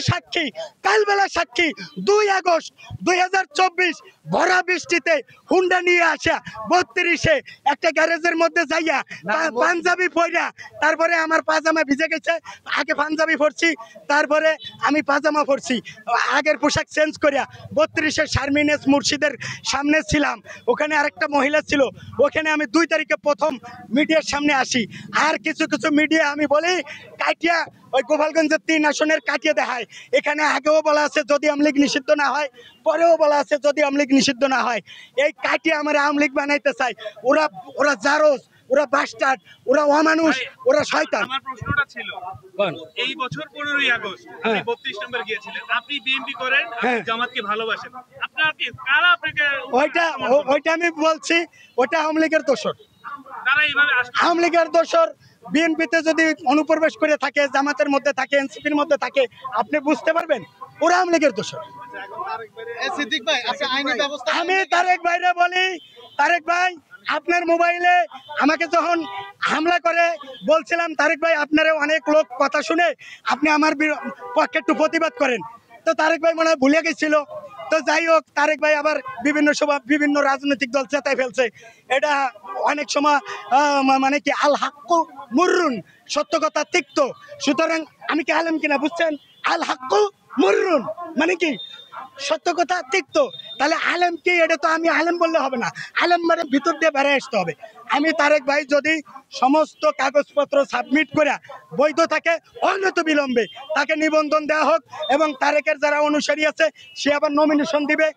সাক্ষী, কালবেলা সাক্ষী 2 আগস্ট 2024 ভরা বৃষ্টিতে হুন্ডা নিয়ে আসা 32-এ একটা গ্যারেজের মধ্যে যাইয়া পাঞ্জাবি পইরা, তারপরে আমার পাজামা ভিজে গেছে, আগে পাঞ্জাবি পরছি, তারপরে আমি পাজামা পরছি, আগের পোশাক চেঞ্জ করিয়া 32-এর শারমিনেস মুর্শিদের সামনে ছিলাম, ওখানে আরেকটা মহিলা ছিল, ওখানে আমি 2 তারিখে প্রথম মিডিয়ার সামনে আসি। আর কিছু কিছু মিডিয়া আমি বলি কাটিয়া ওই গোপালগঞ্জের 3 আসনের কাটিয়ে দেখায়। এখানে আগেও বলা আছে যদি আওয়ামী লীগ নিষিদ্ধ না হয়, পরেও বলা আছে যদি আওয়ামী লীগ নিষিদ্ধ না হয়। এই কাটিয়ে আমার আওয়ামী লীগ বানাইতে চাই। ওরা জারজ, ওরা বাস্টার্ড, ওরা অমানুষ, ওরা শয়তান। আমার প্রশ্নটা ছিল এই বছর 15ই আগস্ট আপনি 32 নম্বর গিয়েছিলেন, আপনি বিএনপি করেন, আপনি জামাতকে ভালোবাসেন, আপনার কি কারা আপনাকে ওইটা আমি বলছি, ওটা আওয়ামী লীগের দোষর। তারা এইভাবে আওয়ামী লীগের দোষর বিএনপিতে যদি অনুপ্রবেশ করে থাকে, জামাতের মধ্যে থাকে, এনসিপির মধ্যে থাকে, আপনি বুঝতে পারবেন ওরা আওয়ামী লীগের দোষর। আমি তারেক ভাইরা বলি, তারেক ভাই আপনার মোবাইলে আমাকে যখন হামলা করে বলছিলাম তারেক ভাই আপনারও অনেক লোক কথা শুনে আপনি আমার পক্ষে একটু প্রতিবাদ করেন, তো তারেক ভাই মনে হয় ভুলে গেছিল। তো যাই হোক, তারেক ভাই আবার বিভিন্ন সময় বিভিন্ন রাজনৈতিক দল চেতাই ফেলছে। এটা অনেক সময় মানে কি আল হাক্কু মুররুন, সত্য কথা তিক্ত। সুতরাং আমি কি আলেম কিনা বুঝছেন? আল হাক্কু মুররুন মানে কি সত্য কথা তিক্ত। তাহলে আলেম কি? এটা তো আমি আলেম বললে হবে না, আলেম মানে ভিতর দিয়ে বেড়ে আসতে হবে। আমি তারেক ভাই যদি সমস্ত কাগজপত্র সাবমিট করে বৈধ থাকে অনত বিলম্বে তাকে নিবন্ধন দেওয়া হোক, এবং তারেকের যারা অনুসারী আছে সে আবার নমিনেশন দিবে।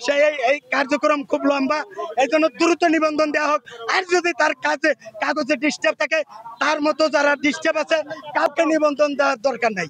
সে এই কার্যক্রম খুব লম্বা, এই জন্য দ্রুত নিবন্ধন দেওয়া হোক। আর যদি তার কাগজে ডিস্টার্ব থাকে, তার মতো যারা ডিস্টার্ব আছে কাউকে নিবন্ধন দেওয়ার দরকার নাই।